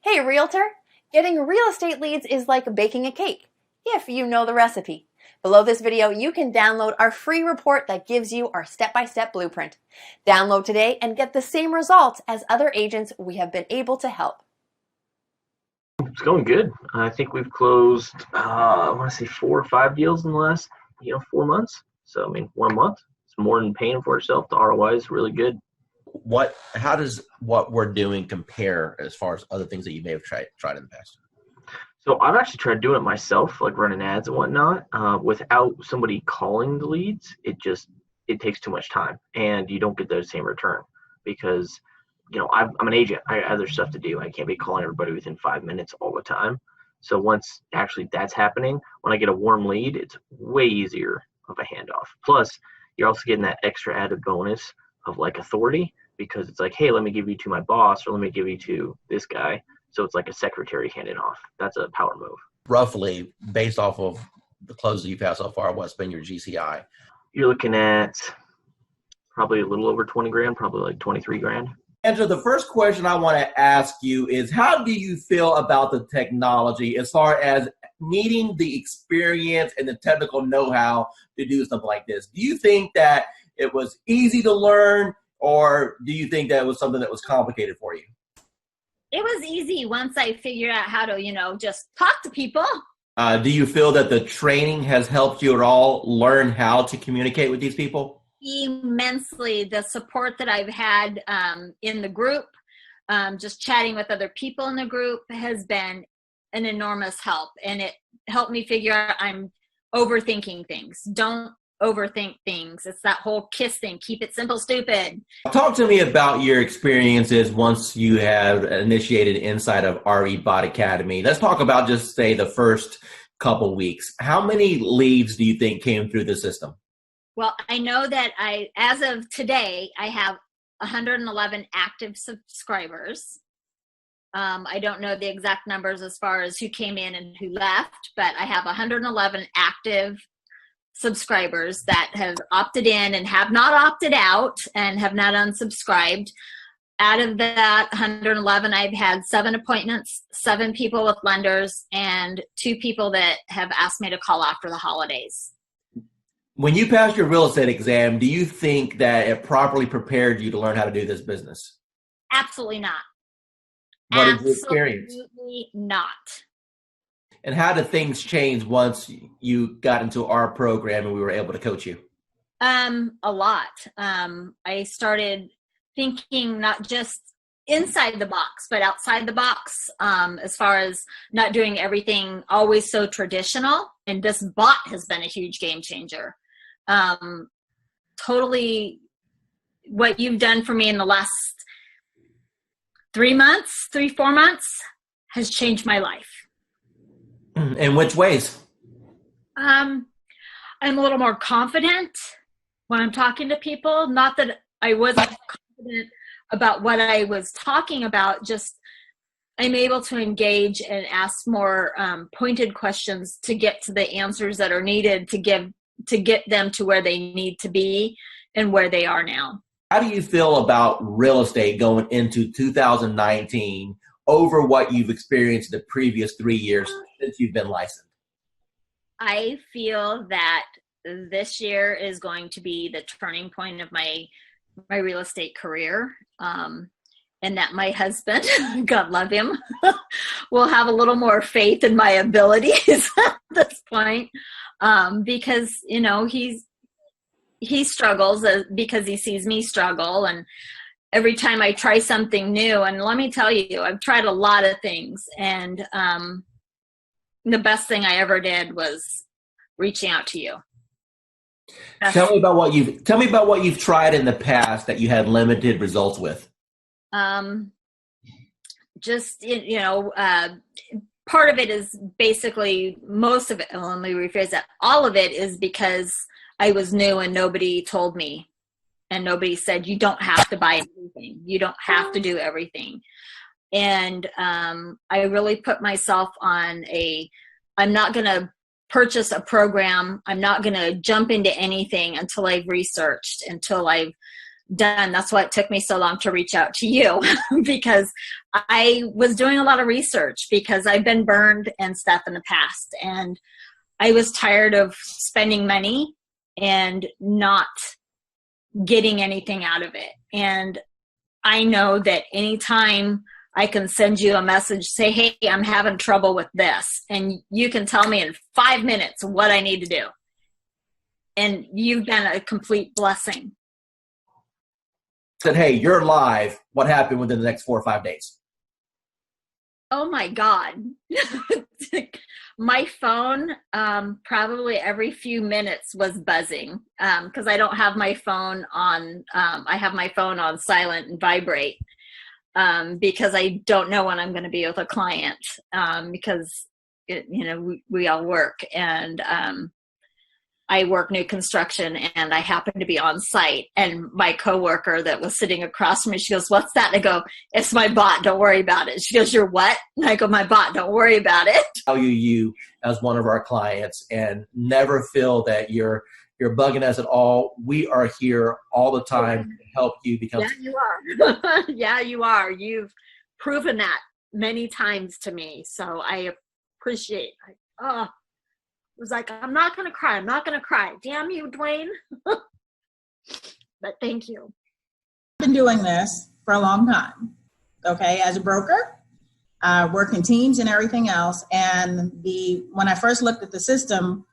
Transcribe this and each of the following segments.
Hey, realtor! Getting real estate leads is like baking a cake, if you know the recipe. Below this video, you can download our free report that gives you our step-by-step blueprint. Download today and get the same results as other agents we have been able to help. It's going good. I think we've closed, I want to say 4 or 5 deals in the last, 4 months. So, 1 month, it's more than paying for itself. The ROI is really good. How does what we're doing compare as far as other things that you may have tried in the past? So I've actually tried doing it myself, like running ads and whatnot, without somebody calling the leads. It takes too much time, and you don't get the same return because, I'm an agent. I have other stuff to do. I can't be calling everybody within 5 minutes all the time. So once actually that's happening, when I get a warm lead, it's way easier of a handoff. Plus, you're also getting that extra added bonus of like authority, because it's like, hey, let me give you to my boss, or let me give you to this guy. So it's like a secretary handing off. That's a power move. Roughly, based off of the closes you've had so far, what's been your GCI? You're looking at probably a little over 20 grand, probably like 23 grand. Andrew, the first question I want to ask you is, how do you feel about the technology as far as needing the experience and the technical know-how to do something like this? Do you think that it was easy to learn, or do you think that it was something that was complicated for you? It was easy once I figured out how to, just talk to people. Do you feel that the training has helped you at all learn how to communicate with these people? Immensely. The support that I've had in the group, just chatting with other people in the group, has been an enormous help. And it helped me figure out I'm overthinking things. Don't overthink things. It's that whole KISS thing. Keep it simple, stupid. Talk to me about your experiences once you have initiated inside of RE Bot Academy. Let's talk about just say the first couple weeks. How many leads do you think came through the system? Well, I know that as of today, I have 111 active subscribers. I don't know the exact numbers as far as who came in and who left, but I have 111 active subscribers that have opted in and have not opted out and have not unsubscribed. Out of that 111, I've had 7 appointments, 7 people with lenders, and 2 people that have asked me to call after the holidays. When you passed your real estate exam, do you think that it properly prepared you to learn how to do this business? Absolutely not. What is your experience? Absolutely not. And how did things change once you got into our program and we were able to coach you? A lot. I started thinking not just inside the box, but outside the box, as far as not doing everything always so traditional. And this bot has been a huge game changer. Totally what you've done for me in the last 4 months has changed my life. In which ways? I'm a little more confident when I'm talking to people. Not that I wasn't confident about what I was talking about, just I'm able to engage and ask more pointed questions to get to the answers that are needed to get them to where they need to be and where they are now. How do you feel about real estate going into 2019 over what you've experienced the previous 3 years since you've been licensed? I feel that this year is going to be the turning point of my real estate career, and that my husband, God love him, will have a little more faith in my abilities at this point, because he struggles because he sees me struggle, and every time I try something new, and let me tell you, I've tried a lot of things, and the best thing I ever did was reaching out to you. Tell me about what you've tried in the past that you had limited results with. Just part of it is basically, most of it, let me rephrase that, all of it is because I was new and nobody told me, and nobody said, you don't have to buy everything. You don't have to do everything. And I really put myself on I'm not going to purchase a program. I'm not going to jump into anything until I've researched, until I've done. That's why it took me so long to reach out to you because I was doing a lot of research because I've been burned and stuff in the past. And I was tired of spending money and not getting anything out of it. And I know that anytime I can send you a message, say, hey, I'm having trouble with this. And you can tell me in 5 minutes what I need to do. And you've been a complete blessing. Said, hey, you're live. What happened within the next 4 or 5 days? Oh my God. My phone, probably every few minutes was buzzing because I don't have my phone on, I have my phone on silent and vibrate because I don't know when I'm going to be with a client because, we all work and I work new construction and I happen to be on site, and my coworker that was sitting across from me, she goes, what's that? And I go, it's my bot. Don't worry about it. She goes, you're what? And I go, my bot. Don't worry about it. Value you as one of our clients and never feel that you're bugging us at all. We are here all the time to help you become. Yeah, you are. Yeah, you are. You've proven that many times to me. So I appreciate it. It was like, I'm not going to cry. I'm not going to cry. Damn you, Dwayne. But thank you. I've been doing this for a long time, okay, as a broker, working teams and everything else. And when I first looked at the system,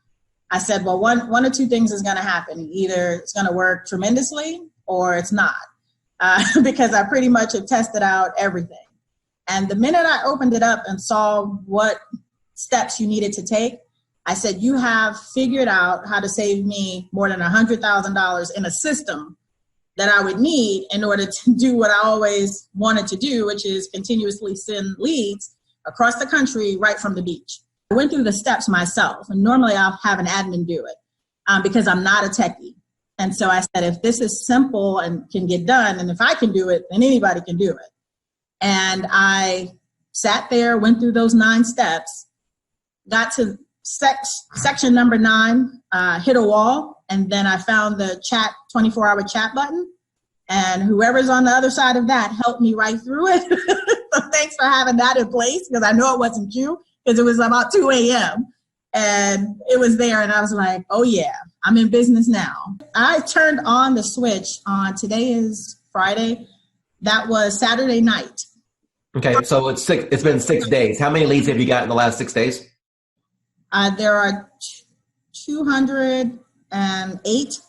I said, well, one or two things is going to happen. Either it's going to work tremendously or it's not, because I pretty much have tested out everything. And the minute I opened it up and saw what steps you needed to take, I said, you have figured out how to save me more than $100,000 in a system that I would need in order to do what I always wanted to do, which is continuously send leads across the country right from the beach. I went through the steps myself, and normally I'll have an admin do it because I'm not a techie. And so I said, if this is simple and can get done, and if I can do it, then anybody can do it. And I sat there, went through those 9 steps, got to section number 9, hit a wall, and then I found the 24-hour chat button, and whoever's on the other side of that helped me right through it. So thanks for having that in place, because I know it wasn't you, because it was about 2 a.m. and it was there, and I was like, oh yeah, I'm in business now. I turned on the switch on, today is Friday, that was Saturday night. Okay, so it's been 6 days. How many leads have you got in the last 6 days? There are 208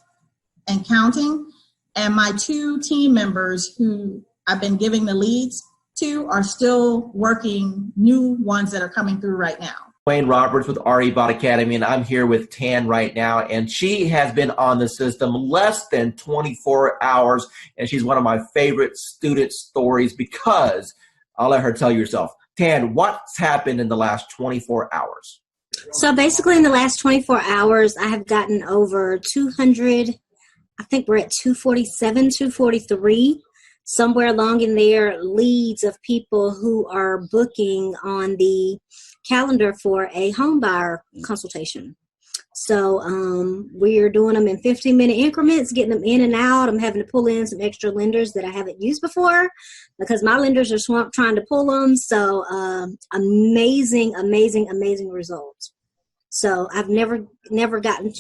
and counting, and my 2 team members who I've been giving the leads to are still working new ones that are coming through right now. Wayne Roberts with RE Bot Academy, and I'm here with Tan right now, and she has been on the system less than 24 hours, and she's one of my favorite student stories because I'll let her tell you herself. Tan, what's happened in the last 24 hours? So basically in the last 24 hours, I have gotten over 200, I think we're at 247, 243, somewhere along in there, leads of people who are booking on the calendar for a home buyer consultation. So we're doing them in 15-minute increments, getting them in and out. I'm having to pull in some extra lenders that I haven't used before because my lenders are swamped trying to pull them. So amazing results. So I've never gotten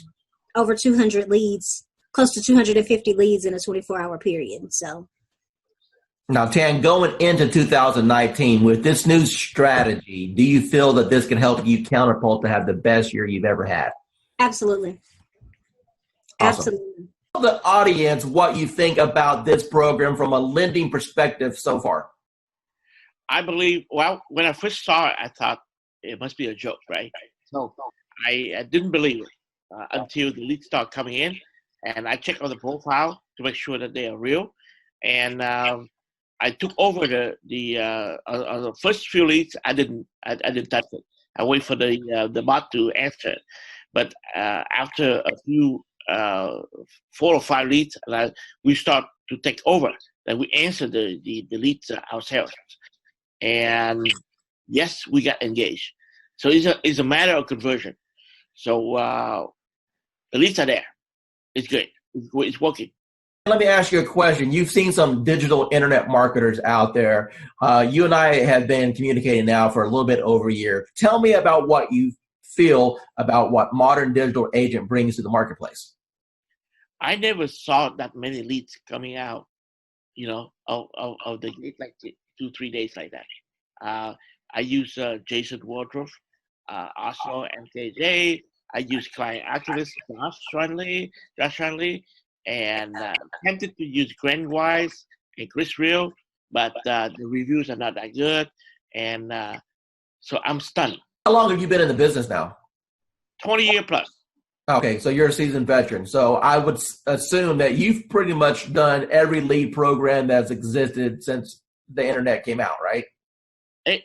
over 200 leads, close to 250 leads in a 24-hour period. So. Now, Tan, going into 2019 with this new strategy, do you feel that this can help you catapult to have the best year you've ever had? Absolutely. Awesome. Absolutely. Tell the audience what you think about this program from a lending perspective so far. I believe, well, when I first saw it, I thought it must be a joke, right? So I didn't believe it until the leads start coming in, and I checked on the profile to make sure that they are real. And I took over the first few leads. I didn't touch it. I wait for the bot to answer it. But after a few 4 or 5 leads, we start to take over. Then we answer the leads ourselves. And yes, we got engaged. So it's a matter of conversion. So the leads are there. It's good. It's working. Let me ask you a question. You've seen some digital internet marketers out there. You and I have been communicating now for a little bit over a year. Tell me about what you feel about what modern digital agent brings to the marketplace. I never saw that many leads coming out, of the gate like 2-3 days like that. I use Jason Wardrobe, also MKJ. I use client activist Josh Shanley, and tempted to use Glenn Wise and Chris Real, but the reviews are not that good, and so I'm stunned. How long have you been in the business now? 20 year plus. Okay, so you're a seasoned veteran. So I would assume that you've pretty much done every lead program that's existed since the internet came out, right?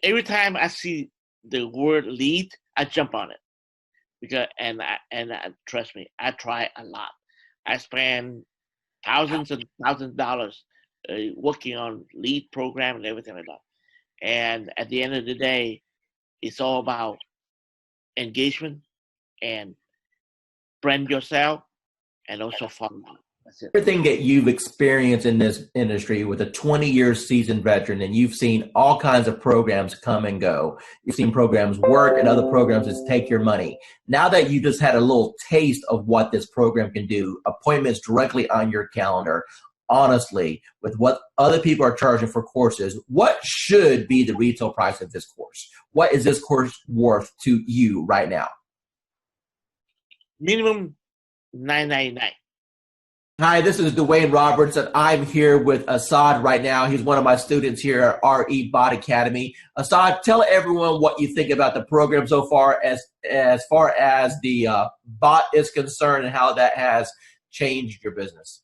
Every time I see the word lead, I jump on it because trust me, I try a lot. I spend thousands and thousands of dollars working on lead program and everything like that. And at the end of the day, it's all about engagement and brand yourself and also follow. That's it. Everything that you've experienced in this industry with a 20-year seasoned veteran, and you've seen all kinds of programs come and go. You've seen programs work and other programs just take your money. Now that you just had a little taste of what this program can do, appointments directly on your calendar, honestly, with what other people are charging for courses, what should be the retail price of this course? What is this course worth to you right now? Minimum $9.99. Hi, this is Dwayne Roberts, and I'm here with Assad right now. He's one of my students here at RE Bot Academy. Assad, tell everyone what you think about the program so far as the bot is concerned and how that has changed your business.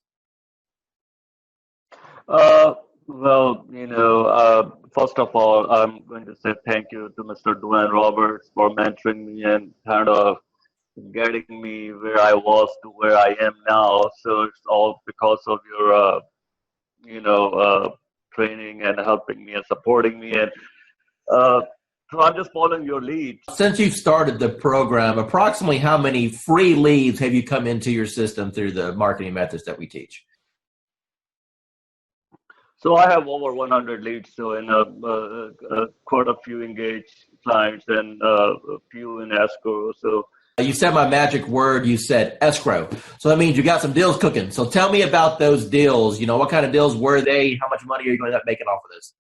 First of all, I'm going to say thank you to Mr. Dwayne Roberts for mentoring me and kind of getting me where I was to where I am now. So it's all because of your, training and helping me and supporting me. And so I'm just following your lead. Since you've started the program, approximately how many free leads have you come into your system through the marketing methods that we teach? So I have over 100 leads, so in quite a few engaged clients and a few in escrow. So you said my magic word. You said escrow. So that means you got some deals cooking. So tell me about those deals. What kind of deals were they? How much money are you going to end up making off of this?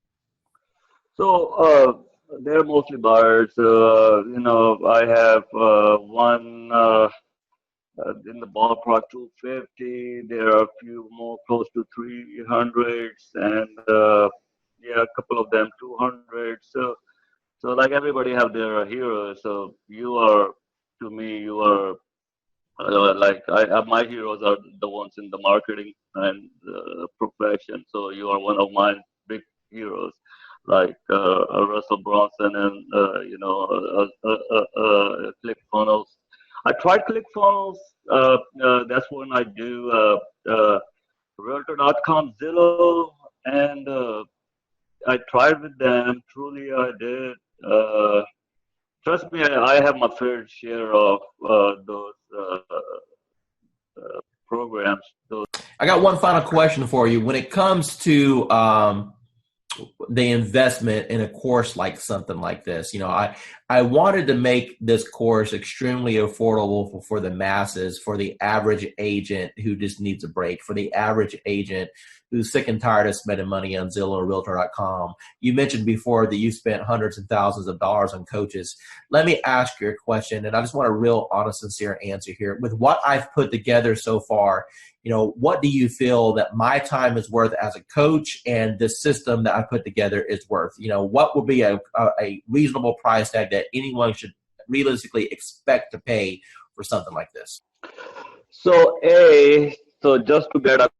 So they're mostly buyers. I have one in the ballpark 250. There are a few more close to 300s, and a couple of them 200. So like everybody have their heroes. So to me, you are my heroes are the ones in the marketing and profession. So you are one of my big heroes, like Russell Brunson and ClickFunnels. I tried ClickFunnels. That's when I do Realtor.com, Zillow, and I tried with them. Truly, I did. Trust me, I have my fair share of those programs. I got one final question for you. When it comes to the investment in a course like something like this, I wanted to make this course extremely affordable for the masses, for the average agent who just needs a break, for the average agent who's sick and tired of spending money on Zillow or Realtor.com. You mentioned before that you spent hundreds and thousands of dollars on coaches. Let me ask you a question, and I just want a real honest, sincere answer here. With what I've put together so far, what do you feel that my time is worth as a coach and the system that I put together is worth? What would be a reasonable price tag that anyone should realistically expect to pay for something like this? So just to get a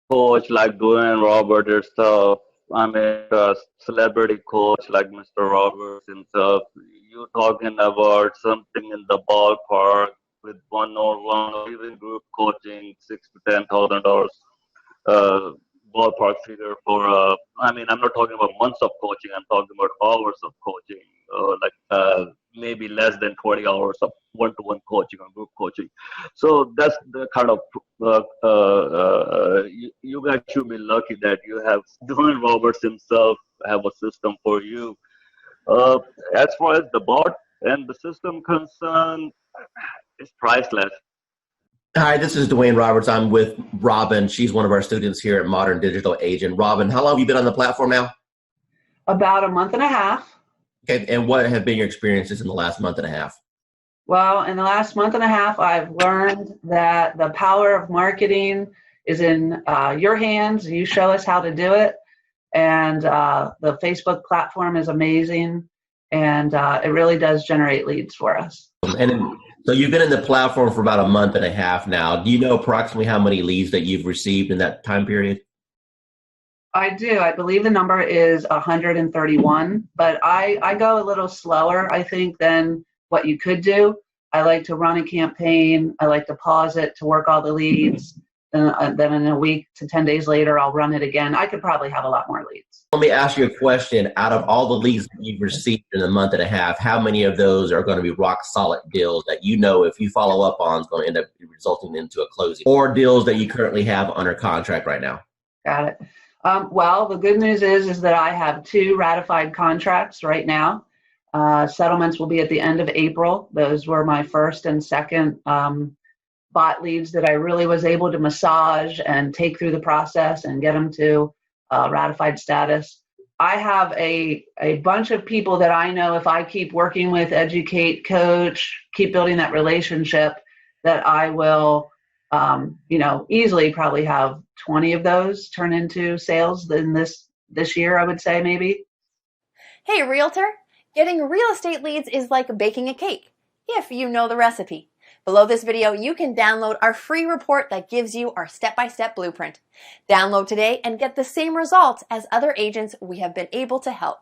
coach like Dwayne Roberts yourself, I mean a celebrity coach like Mr. Roberts himself, you're talking about something in the ballpark with one-on-one or even group coaching, $6,000 to $10,000 ballpark figure for. I'm not talking about months of coaching. I'm talking about hours of coaching, maybe less than 20 hours of one-to-one coaching or group coaching. So that's the kind of you guys should be lucky that you have Dwayne Roberts himself have a system for you. Uh, as far as the bot and the system concerned, it's priceless. Hi, this is Dwayne Roberts. I'm with Robin. She's one of our students here at Modern Digital Agent. Robin, how long have you been on the platform now? About a month and a half. Okay, and what have been your experiences in the last month and a half? Well, in the last month and a half, I've learned that the power of marketing is in your hands. You show us how to do it. And the Facebook platform is amazing. And it really does generate leads for us. So you've been in the platform for about a month and a half now. Do you know approximately how many leads that you've received in that time period? I do. I believe the number is 131, but I go a little slower, I think, than what you could do. I like to run a campaign. I like to pause it to work all the leads. Then in a week to 10 days later, I'll run it again. I could probably have a lot more leads. Let me ask you a question. Out of all the leads that you've received in a month and a half, how many of those are going to be rock solid deals that you know if you follow up on is going to end up resulting into a closing, or deals that you currently have under contract right now? Got it. Well, the good news is that I have 2 ratified contracts right now. Settlements will be at the end of April. Those were my first and second bot leads that I really was able to massage and take through the process and get them to ratified status. I have a bunch of people that I know if I keep working with, educate, coach, keep building that relationship, that I will easily probably have 20 of those turn into sales in this year, I would say maybe. Hey, realtor, getting real estate leads is like baking a cake, if you know the recipe. Below this video, you can download our free report that gives you our step-by-step blueprint. Download today and get the same results as other agents we have been able to help.